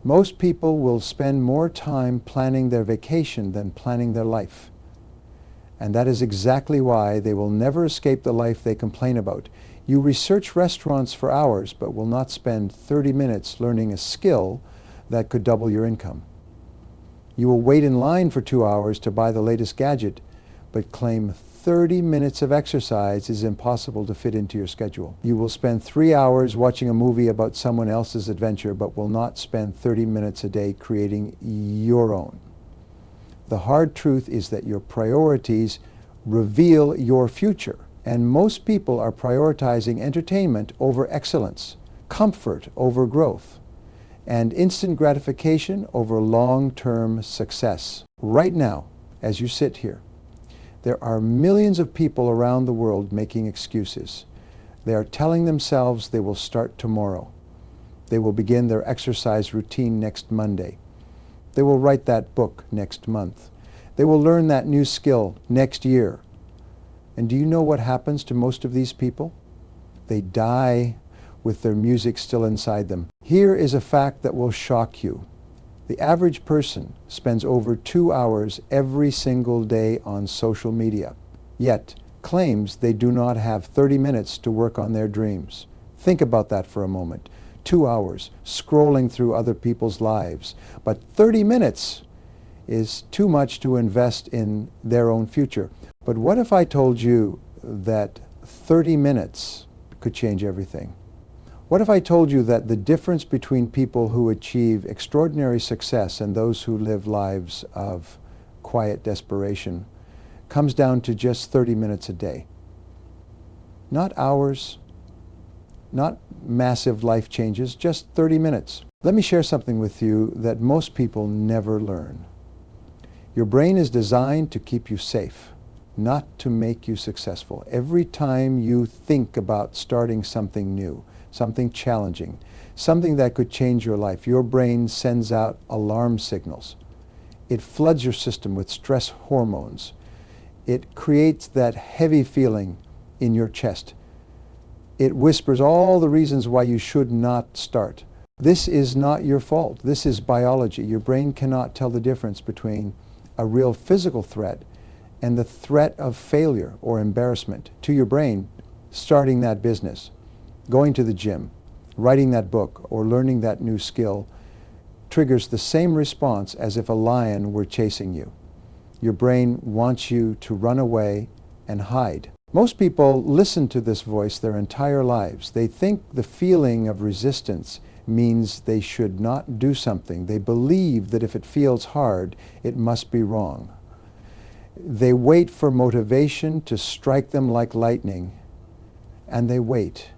Most people will spend more time planning their vacation than planning their life. And that is exactly why they will never escape the life they complain about. You research restaurants for hours, but will not spend 30 minutes learning a skill that could double your income. You will wait in line for 2 hours to buy the latest gadget, but claim 30 minutes of exercise is impossible to fit into your schedule. You will spend 3 hours watching a movie about someone else's adventure, but will not spend 30 minutes a day creating your own. The hard truth is that your priorities reveal your future, and most people are prioritizing entertainment over excellence, comfort over growth, and instant gratification over long-term success. Right now, as you sit here, there are millions of people around the world making excuses. They are telling themselves they will start tomorrow. They will begin their exercise routine next Monday. They will write that book next month. They will learn that new skill next year. And do you know what happens to most of these people? They die with their music still inside them. Here is a fact that will shock you. The average person spends over 2 hours every single day on social media, yet claims they do not have 30 minutes to work on their dreams. Think about that for a moment. 2 hours scrolling through other people's lives, but 30 minutes is too much to invest in their own future. But what if I told you that 30 minutes could change everything? What if I told you that the difference between people who achieve extraordinary success and those who live lives of quiet desperation comes down to just 30 minutes a day? Not hours, not massive life changes, just 30 minutes. Let me share something with you that most people never learn. Your brain is designed to keep you safe, not to make you successful. Every time you think about starting something new, something challenging, something that could change your life, your brain sends out alarm signals. It floods your system with stress hormones. It creates that heavy feeling in your chest. It whispers all the reasons why you should not start. This is not your fault. This is biology. Your brain cannot tell the difference between a real physical threat and the threat of failure or embarrassment. To your brain, starting that business, going to the gym, writing that book, or learning that new skill triggers the same response as if a lion were chasing you. Your brain wants you to run away and hide. Most people listen to this voice their entire lives. They think the feeling of resistance means they should not do something. They believe that if it feels hard, it must be wrong. They wait for motivation to strike them like lightning, and they wait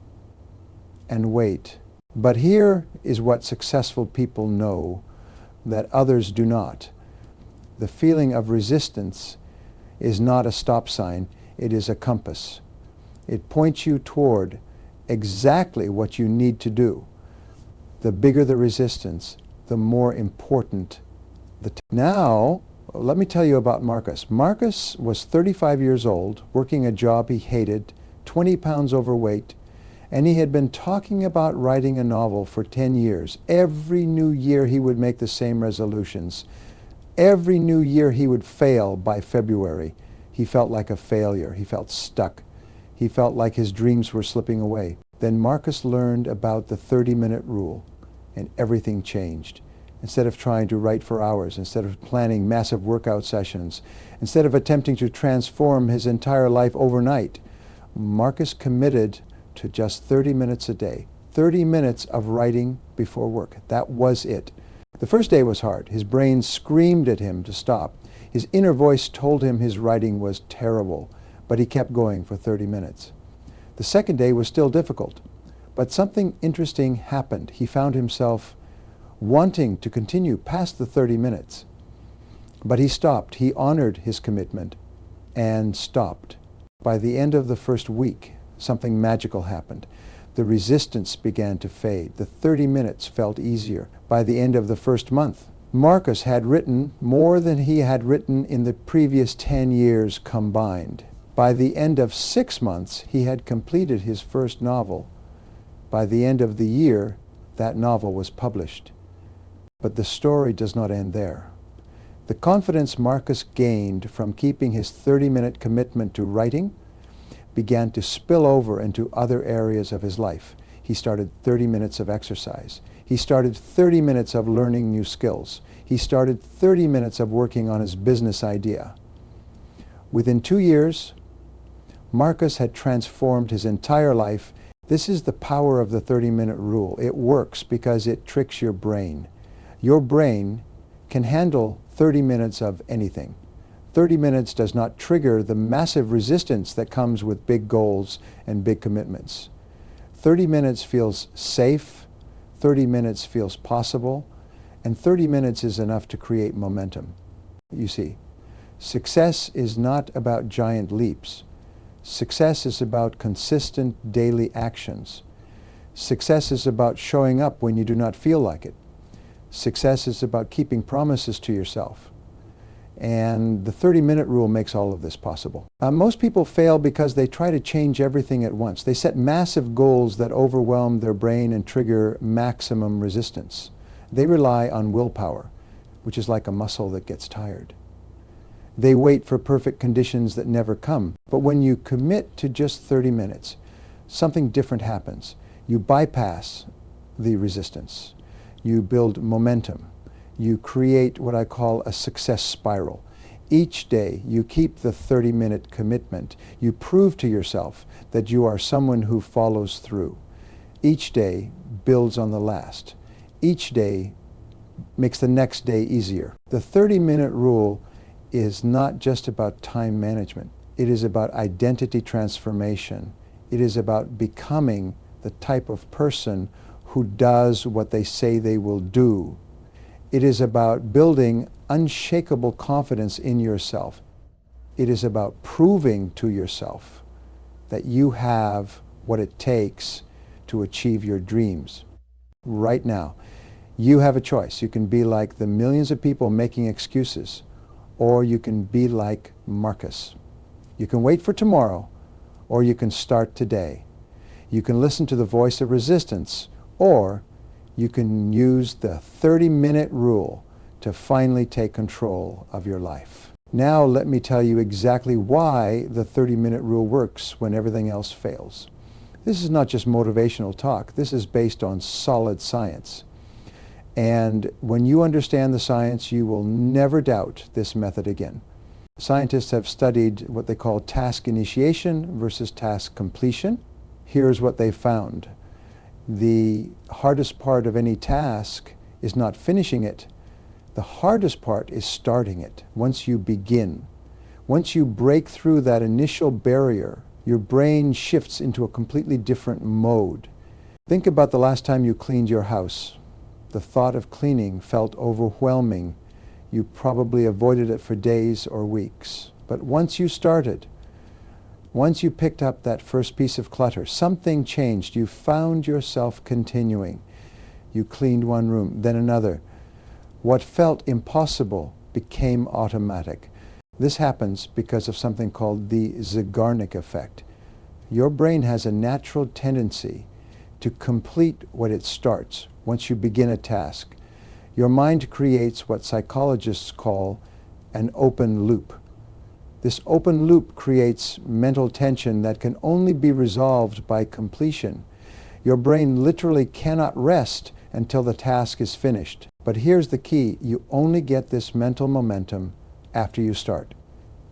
and wait. But here is what successful people know that others do not. The feeling of resistance is not a stop sign, it is a compass. It points you toward exactly what you need to do. The bigger the resistance, the more important the Now, let me tell you about Marcus. Marcus was 35 years old, working a job he hated, 20 pounds overweight, and he had been talking about writing a novel for 10 years. Every new year he would make the same resolutions. Every new year he would fail by February. He felt like a failure. He felt stuck. He felt like his dreams were slipping away. Then Marcus learned about the 30-minute rule, and everything changed. Instead of trying to write for hours, instead of planning massive workout sessions, instead of attempting to transform his entire life overnight, Marcus committed to just 30 minutes a day. 30 minutes of writing before work. That was it. The first day was hard. His brain screamed at him to stop. His inner voice told him his writing was terrible, but he kept going for 30 minutes. The second day was still difficult, but something interesting happened. He found himself wanting to continue past the 30 minutes. But he stopped. He honored his commitment and stopped. By the end of the first week, something magical happened. The resistance began to fade. The 30 minutes felt easier. By the end of the first month, Marcus had written more than he had written in the previous 10 years combined. By the end of 6 months, he had completed his first novel. By the end of the year, that novel was published. But the story does not end there. The confidence Marcus gained from keeping his 30-minute commitment to writing began to spill over into other areas of his life. He started 30 minutes of exercise. He started 30 minutes of learning new skills. He started 30 minutes of working on his business idea. Within 2 years, Marcus had transformed his entire life. This is the power of the 30-minute rule. It works because it tricks your brain. Your brain can handle 30 minutes of anything. 30 minutes does not trigger the massive resistance that comes with big goals and big commitments. 30 minutes feels safe, 30 minutes feels possible, and 30 minutes is enough to create momentum. You see, success is not about giant leaps. Success is about consistent daily actions. Success is about showing up when you do not feel like it. Success is about keeping promises to yourself. And the 30-minute rule makes all of this possible. Most people fail because they try to change everything at once. They set massive goals that overwhelm their brain and trigger maximum resistance. They rely on willpower, which is like a muscle that gets tired. They wait for perfect conditions that never come. But when you commit to just 30 minutes, something different happens. You bypass the resistance. You build momentum. You create what I call a success spiral. Each day you keep the 30-minute commitment. You prove to yourself that you are someone who follows through. Each day builds on the last. Each day makes the next day easier. The 30-minute rule is not just about time management. It is about identity transformation. It is about becoming the type of person who does what they say they will do. It is about building unshakable confidence in yourself. It is about proving to yourself that you have what it takes to achieve your dreams. Right now, you have a choice. You can be like the millions of people making excuses, or you can be like Marcus. You can wait for tomorrow, or you can start today. You can listen to the voice of resistance, or you can use the 30-minute rule to finally take control of your life. Now let me tell you exactly why the 30-minute rule works when everything else fails. This is not just motivational talk. This is based on solid science. And when you understand the science, you will never doubt this method again. Scientists have studied what they call task initiation versus task completion. Here's what they found. The hardest part of any task is not finishing it. The hardest part is starting it. Once you begin, once you break through that initial barrier, your brain shifts into a completely different mode. Think about the last time you cleaned your house. The thought of cleaning felt overwhelming. You probably avoided it for days or weeks. But once you started, once you picked up that first piece of clutter, something changed. You found yourself continuing. You cleaned one room, then another. What felt impossible became automatic. This happens because of something called the Zeigarnik effect. Your brain has a natural tendency to complete what it starts once you begin a task. Your mind creates what psychologists call an open loop. This open loop creates mental tension that can only be resolved by completion. Your brain literally cannot rest until the task is finished. But here's the key. You only get this mental momentum after you start.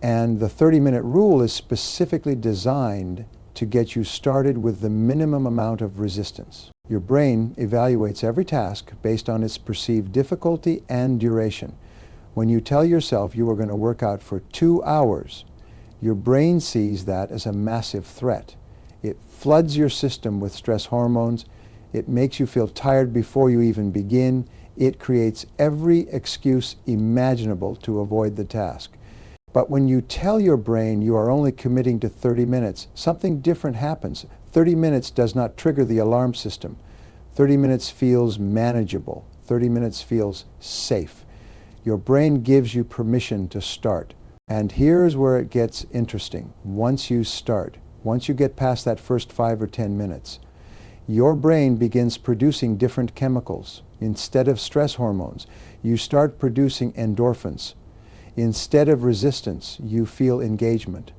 And the 30-minute rule is specifically designed to get you started with the minimum amount of resistance. Your brain evaluates every task based on its perceived difficulty and duration. When you tell yourself you are going to work out for 2 hours, your brain sees that as a massive threat. It floods your system with stress hormones. It makes you feel tired before you even begin. It creates every excuse imaginable to avoid the task. But when you tell your brain you are only committing to 30 minutes, something different happens. 30 minutes does not trigger the alarm system. 30 minutes feels manageable. 30 minutes feels safe. Your brain gives you permission to start. And here's where it gets interesting. Once you start, once you get past that first 5 or 10 minutes, your brain begins producing different chemicals. Instead of stress hormones, you start producing endorphins. Instead of resistance, you feel engagement.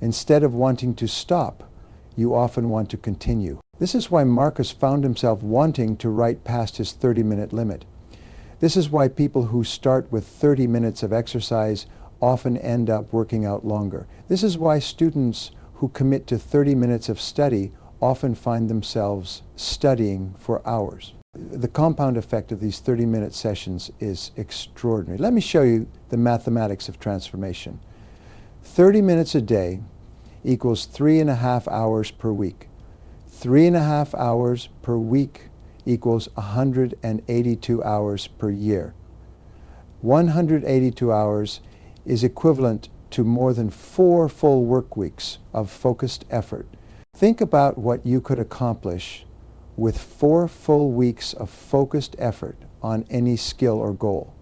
Instead of wanting to stop, you often want to continue. This is why Marcus found himself wanting to write past his 30-minute limit. This is why people who start with 30 minutes of exercise often end up working out longer. This is why students who commit to 30 minutes of study often find themselves studying for hours. The compound effect of these 30-minute sessions is extraordinary. Let me show you the mathematics of transformation. 30 minutes a day equals 3.5 hours per week. 3.5 hours per week equals 182 hours per year. 182 hours is equivalent to more than 4 full work weeks of focused effort. Think about what you could accomplish with 4 full weeks of focused effort on any skill or goal.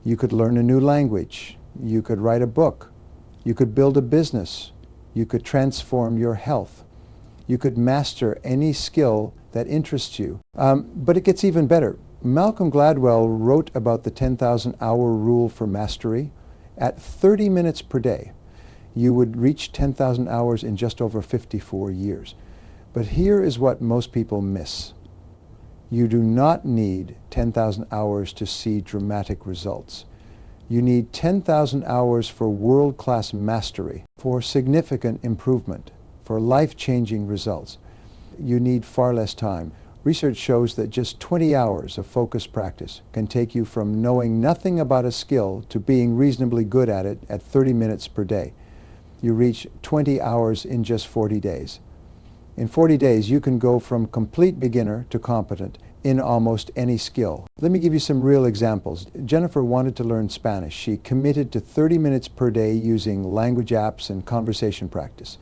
You could learn a new language. You could write a book. You could build a business. You could transform your health. You could master any skill that interests you. But it gets even better. Malcolm Gladwell wrote about the 10,000-hour rule for mastery. At 30 minutes per day, you would reach 10,000 hours in just over 54 years. But here is what most people miss. You do not need 10,000 hours to see dramatic results. You need 10,000 hours for world-class mastery, for significant improvement, for life-changing results. You need far less time. Research shows that just 20 hours of focused practice can take you from knowing nothing about a skill to being reasonably good at it at 30 minutes per day. You reach 20 hours in just 40 days. In 40 days, you can go from complete beginner to competent in almost any skill. Let me give you some real examples. Jennifer wanted to learn Spanish. She committed to 30 minutes per day using language apps and conversation practice.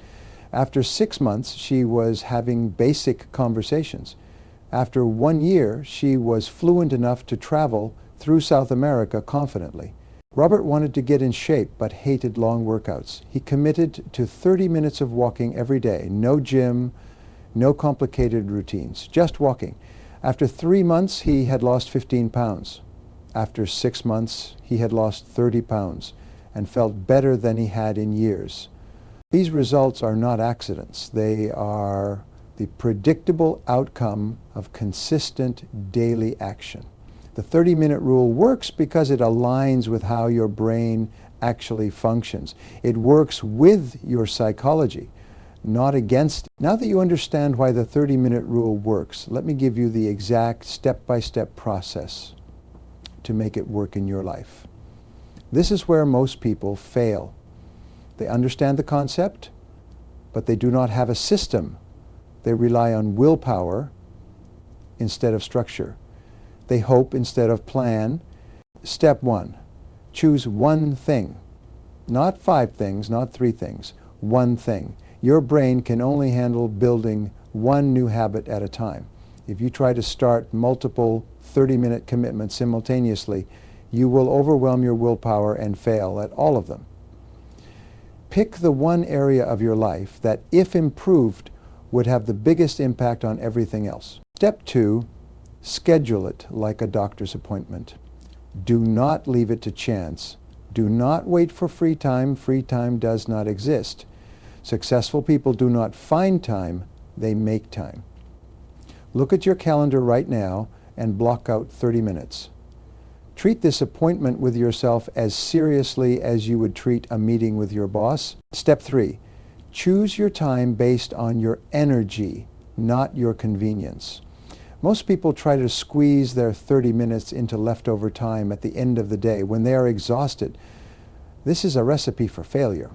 After 6 months, she was having basic conversations. After 1 year, she was fluent enough to travel through South America confidently. Robert wanted to get in shape but hated long workouts. He committed to 30 minutes of walking every day. No gym, no complicated routines, just walking. After 3 months, he had lost 15 pounds. After 6 months, he had lost 30 pounds and felt better than he had in years. These results are not accidents. They are the predictable outcome of consistent daily action. The 30-minute rule works because it aligns with how your brain actually functions. It works with your psychology, not against it. Now that you understand why the 30-minute rule works, let me give you the exact step-by-step process to make it work in your life. This is where most people fail. They understand the concept, but they do not have a system. They rely on willpower instead of structure. They hope instead of plan. Step 1, choose one thing. Not 5 things, not 3 things. One thing. Your brain can only handle building one new habit at a time. If you try to start multiple 30-minute commitments simultaneously, you will overwhelm your willpower and fail at all of them. Pick the one area of your life that, if improved, would have the biggest impact on everything else. Step 2, schedule it like a doctor's appointment. Do not leave it to chance. Do not wait for free time. Free time does not exist. Successful people do not find time, they make time. Look at your calendar right now and block out 30 minutes. Treat this appointment with yourself as seriously as you would treat a meeting with your boss. Step 3, choose your time based on your energy, not your convenience. Most people try to squeeze their 30 minutes into leftover time at the end of the day when they are exhausted. This is a recipe for failure.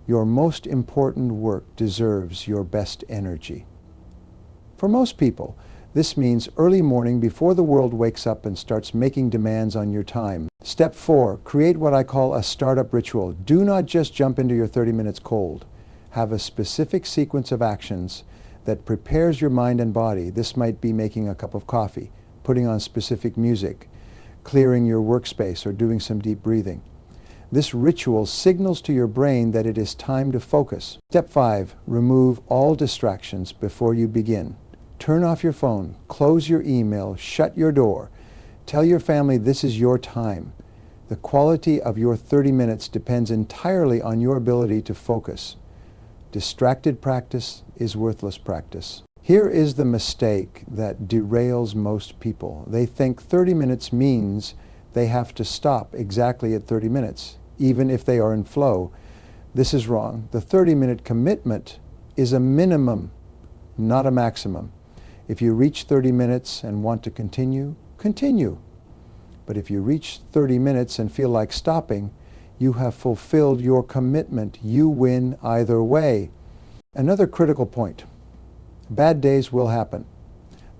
Your most important work deserves your best energy. For most people, this means early morning before the world wakes up and starts making demands on your time. Step 4, create what I call a startup ritual. Do not just jump into your 30 minutes cold. Have a specific sequence of actions that prepares your mind and body. This might be making a cup of coffee, putting on specific music, clearing your workspace, or doing some deep breathing. This ritual signals to your brain that it is time to focus. Step 5, remove all distractions before you begin. Turn off your phone, close your email, shut your door. Tell your family this is your time. The quality of your 30 minutes depends entirely on your ability to focus. Distracted practice is worthless practice. Here is the mistake that derails most people. They think 30 minutes means they have to stop exactly at 30 minutes, even if they are in flow. This is wrong. The 30-minute commitment is a minimum, not a maximum. If you reach 30 minutes and want to continue, continue. But if you reach 30 minutes and feel like stopping, you have fulfilled your commitment. You win either way. Another critical point. Bad days will happen.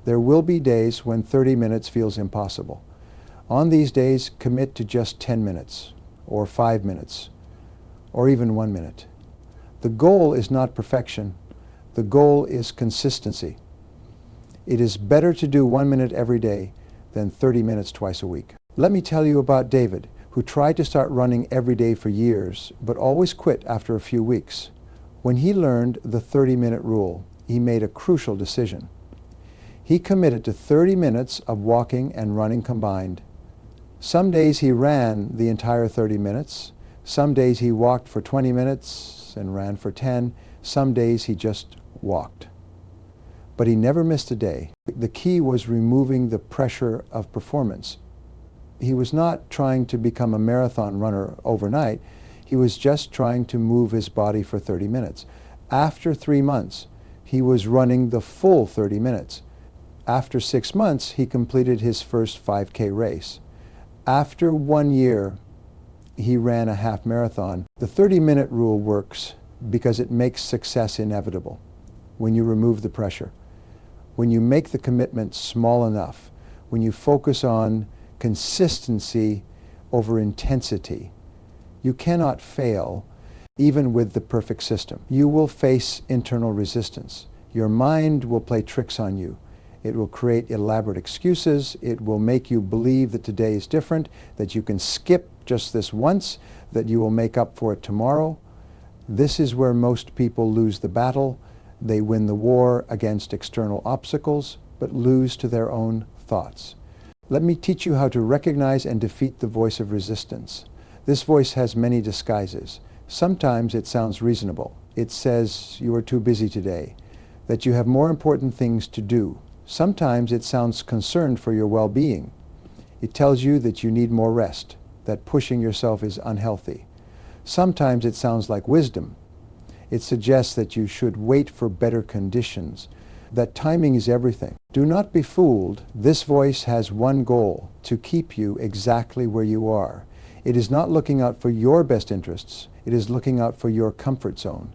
There will be days when 30 minutes feels impossible. On these days, commit to just 10 minutes, or 5 minutes, or even 1 minute. The goal is not perfection. The goal is consistency. It is better to do 1 minute every day than 30 minutes twice a week. Let me tell you about David, who tried to start running every day for years, but always quit after a few weeks. When he learned the 30-minute rule, he made a crucial decision. He committed to 30 minutes of walking and running combined. Some days he ran the entire 30 minutes. Some days he walked for 20 minutes and ran for 10. Some days he just walked. But he never missed a day. The key was removing the pressure of performance. He was not trying to become a marathon runner overnight. He was just trying to move his body for 30 minutes. After 3 months, he was running the full 30 minutes. After 6 months, he completed his first 5K race. After 1 year, he ran a half marathon. The 30-minute rule works because it makes success inevitable when you remove the pressure. When you make the commitment small enough, when you focus on consistency over intensity, you cannot fail even with the perfect system. You will face internal resistance. Your mind will play tricks on you. It will create elaborate excuses. It will make you believe that today is different, that you can skip just this once, that you will make up for it tomorrow. This is where most people lose the battle. They win the war against external obstacles, but lose to their own thoughts. Let me teach you how to recognize and defeat the voice of resistance. This voice has many disguises. Sometimes it sounds reasonable. It says you are too busy today, that you have more important things to do. Sometimes it sounds concerned for your well-being. It tells you that you need more rest, that pushing yourself is unhealthy. Sometimes it sounds like wisdom. It suggests that you should wait for better conditions, that timing is everything. Do not be fooled. This voice has one goal: to keep you exactly where you are. It is not looking out for your best interests. It is looking out for your comfort zone.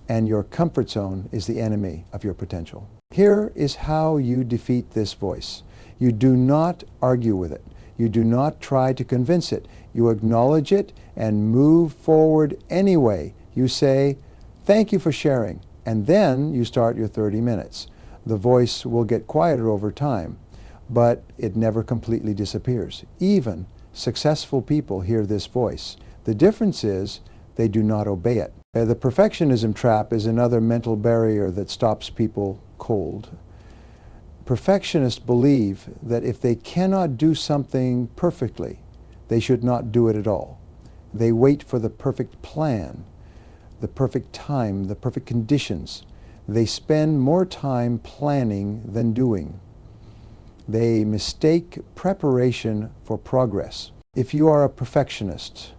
And your comfort zone is the enemy of your potential. Here is how you defeat this voice. You do not argue with it. You do not try to convince it. You acknowledge it and move forward anyway. You say, "Thank you for sharing," and then you start your 30 minutes. The voice will get quieter over time, but it never completely disappears. Even successful people hear this voice. The difference is they do not obey it. The perfectionism trap is another mental barrier that stops people cold. Perfectionists believe that if they cannot do something perfectly, they should not do it at all. They wait for the perfect plan, the perfect time, the perfect conditions. They spend more time planning than doing. They mistake preparation for progress. If you are a perfectionist,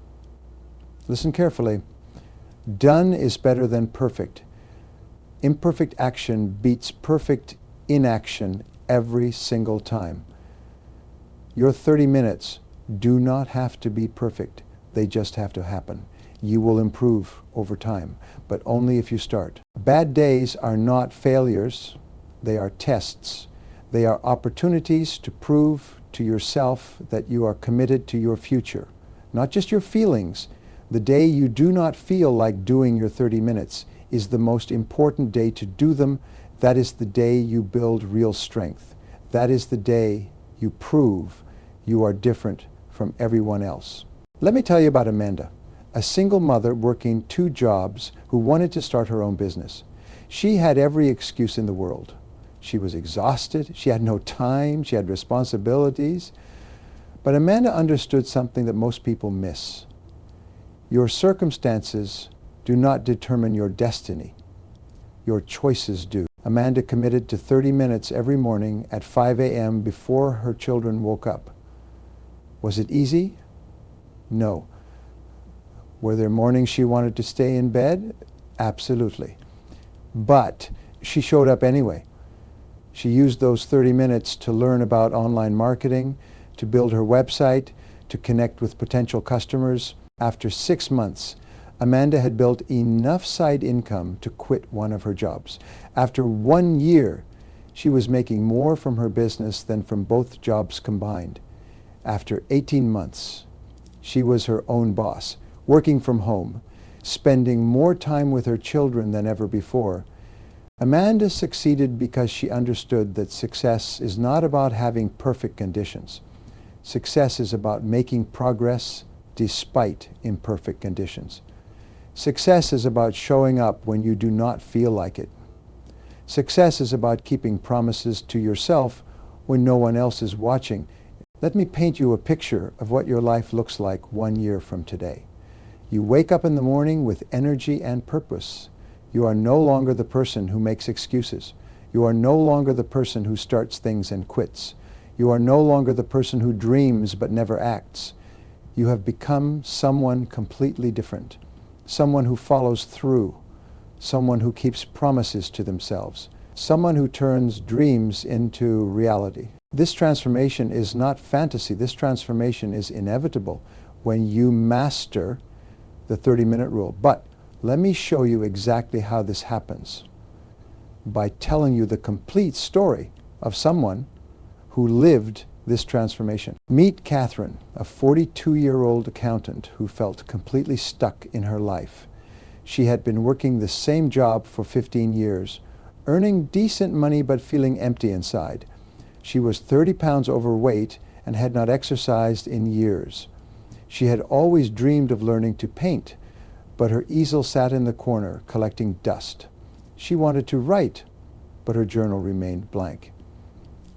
listen carefully. Done is better than perfect. Imperfect action beats perfect inaction every single time. Your 30 minutes do not have to be perfect. They just have to happen. You will improve over time, but only if you start. Bad days are not failures. They are tests. They are opportunities to prove to yourself that you are committed to your future, not just your feelings. The day you do not feel like doing your 30 minutes is the most important day to do them. That is the day you build real strength. That is the day you prove you are different from everyone else. Let me tell you about Amanda, a single mother working 2 jobs who wanted to start her own business. She had every excuse in the world. She was exhausted. She had no time. She had responsibilities. But Amanda understood something that most people miss. Your circumstances do not determine your destiny. Your choices do. Amanda committed to 30 minutes every morning at 5 a.m. before her children woke up. Was it easy? No. Were there mornings she wanted to stay in bed? Absolutely. But she showed up anyway. She used those 30 minutes to learn about online marketing, to build her website, to connect with potential customers. After 6 months, Amanda had built enough side income to quit one of her jobs. After 1 year, she was making more from her business than from both jobs combined. After 18 months, she was her own boss, working from home, spending more time with her children than ever before. Amanda succeeded because she understood that success is not about having perfect conditions. Success is about making progress despite imperfect conditions. Success is about showing up when you do not feel like it. Success is about keeping promises to yourself when no one else is watching. Let me paint you a picture of what your life looks like 1 year from today. You wake up in the morning with energy and purpose. You are no longer the person who makes excuses. You are no longer the person who starts things and quits. You are no longer the person who dreams but never acts. You have become someone completely different. Someone who follows through, someone who keeps promises to themselves, someone who turns dreams into reality. This transformation is not fantasy. This transformation is inevitable when you master the 30-minute rule. But let me show you exactly how this happens by telling you the complete story of someone who lived this transformation. Meet Catherine, a 42-year-old accountant who felt completely stuck in her life. She had been working the same job for 15 years, earning decent money but feeling empty inside. She was 30 pounds overweight and had not exercised in years. She had always dreamed of learning to paint, but her easel sat in the corner collecting dust. She wanted to write, but her journal remained blank.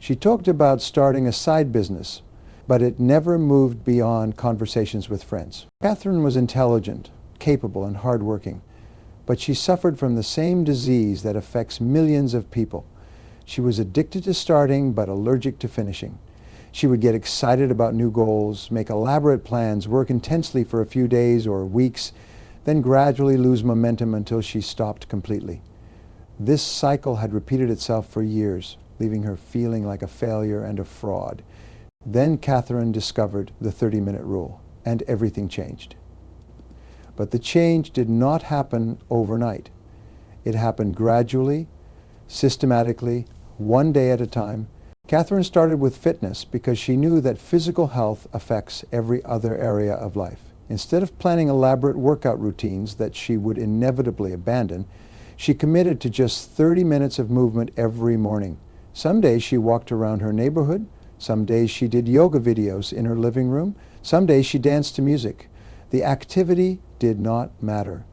She talked about starting a side business, but it never moved beyond conversations with friends. Catherine was intelligent, capable, and hardworking, but she suffered from the same disease that affects millions of people. She was addicted to starting, but allergic to finishing. She would get excited about new goals, make elaborate plans, work intensely for a few days or weeks, then gradually lose momentum until she stopped completely. This cycle had repeated itself for years, leaving her feeling like a failure and a fraud. Then Catherine discovered the 30-minute rule, and everything changed. But the change did not happen overnight. It happened gradually, systematically, 1 day at a time. Catherine started with fitness because she knew that physical health affects every other area of life. Instead of planning elaborate workout routines that she would inevitably abandon, she committed to just 30 minutes of movement every morning. Some days she walked around her neighborhood. Some days she did yoga videos in her living room. Some days she danced to music. The activity did not matter.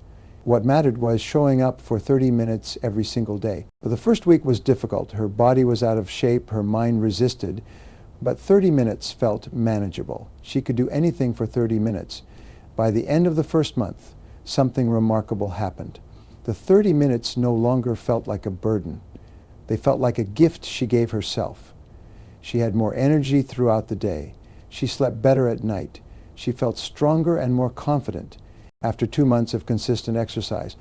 What mattered was showing up for 30 minutes every single day. The first week was difficult. Her body was out of shape. Her mind resisted. But 30 minutes felt manageable. She could do anything for 30 minutes. By the end of the first month, something remarkable happened. The 30 minutes no longer felt like a burden. They felt like a gift she gave herself. She had more energy throughout the day. She slept better at night. She felt stronger and more confident after 2 months of consistent exercise.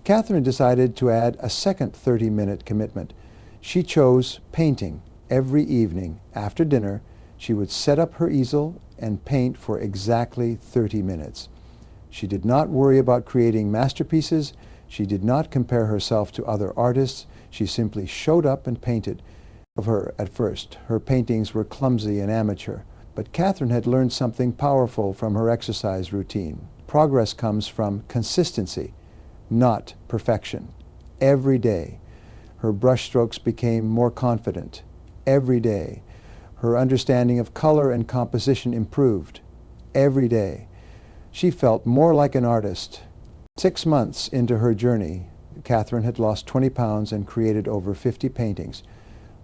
Catherine decided to add a second 30-minute commitment. She chose painting. Every evening after dinner, she would set up her easel and paint for exactly 30 minutes. She did not worry about creating masterpieces. She did not compare herself to other artists. She simply showed up and painted. Of her at first, her paintings were clumsy and amateur. But Catherine had learned something powerful from her exercise routine. Progress comes from consistency, not perfection. Every day, her brushstrokes became more confident. Every day, her understanding of color and composition improved. Every day, she felt more like an artist. 6 months into her journey, Catherine had lost 20 pounds and created over 50 paintings.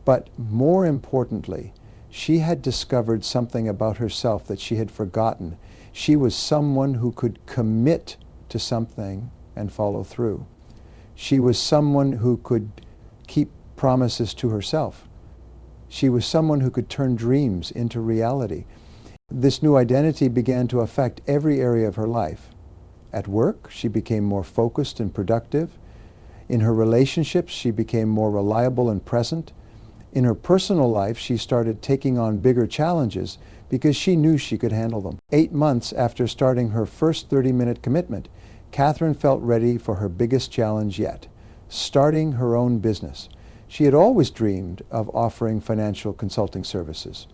But more importantly, she had discovered something about herself that she had forgotten. She was someone who could commit to something and follow through. She was someone who could keep promises to herself. She was someone who could turn dreams into reality. This new identity began to affect every area of her life. At work, she became more focused and productive. In her relationships, she became more reliable and present. In her personal life, she started taking on bigger challenges because she knew she could handle them. 8 months after starting her first 30-minute commitment, Catherine felt ready for her biggest challenge yet, starting her own business. She had always dreamed of offering financial consulting services,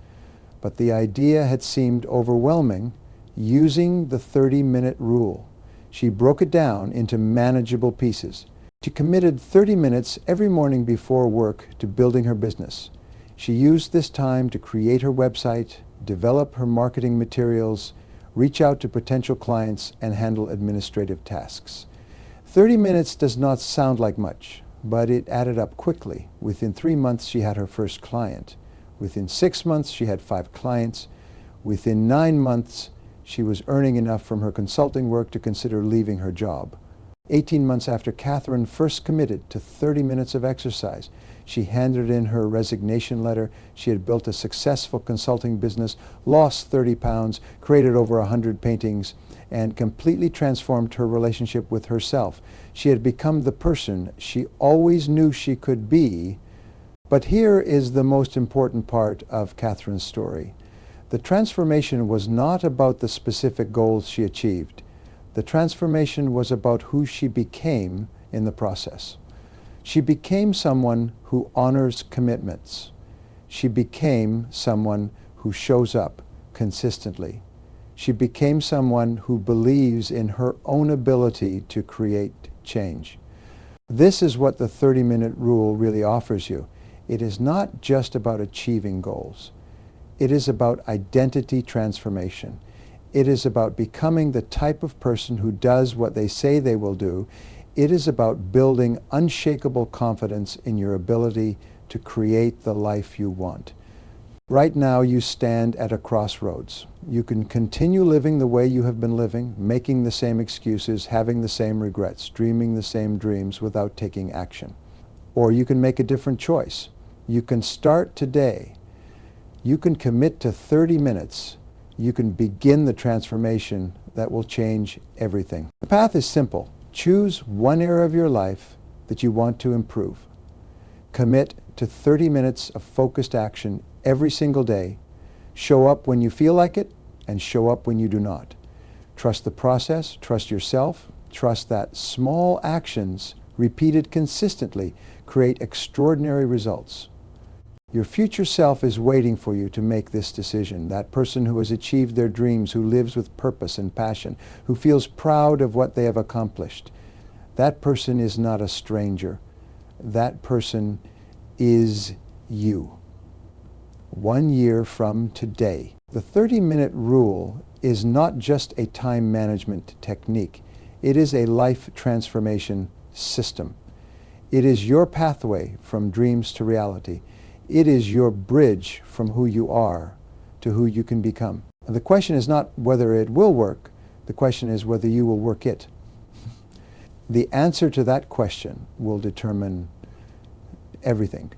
but the idea had seemed overwhelming. Using the 30-minute rule, she broke it down into manageable pieces. She committed 30 minutes every morning before work to building her business. She used this time to create her website, develop her marketing materials, reach out to potential clients, and handle administrative tasks. 30 minutes does not sound like much, but it added up quickly. Within 3 months, she had her first client. Within 6 months, she had 5 clients. Within 9 months, she was earning enough from her consulting work to consider leaving her job. 18 months after Catherine first committed to 30 minutes of exercise, she handed in her resignation letter. She had built a successful consulting business, lost 30 pounds, created over 100 paintings, and completely transformed her relationship with herself. She had become the person she always knew she could be. But here is the most important part of Catherine's story. The transformation was not about the specific goals she achieved. The transformation was about who she became in the process. She became someone who honors commitments. She became someone who shows up consistently. She became someone who believes in her own ability to create change. This is what the 30-minute rule really offers you. It is not just about achieving goals. It is about identity transformation. It is about becoming the type of person who does what they say they will do. It is about building unshakable confidence in your ability to create the life you want. Right now, you stand at a crossroads. You can continue living the way you have been living, making the same excuses, having the same regrets, dreaming the same dreams without taking action. Or you can make a different choice. You can start today. You can commit to 30 minutes. You can begin the transformation that will change everything. The path is simple. Choose one area of your life that you want to improve. Commit to 30 minutes of focused action every single day. Show up when you feel like it, and show up when you do not. Trust the process, trust yourself, trust that small actions repeated consistently create extraordinary results. Your future self is waiting for you to make this decision. That person who has achieved their dreams, who lives with purpose and passion, who feels proud of what they have accomplished. That person is not a stranger. That person is you. 1 year from today. The 30-minute rule is not just a time management technique. It is a life transformation system. It is your pathway from dreams to reality. It is your bridge from who you are to who you can become. The question is not whether it will work. The question is whether you will work it. The answer to that question will determine everything.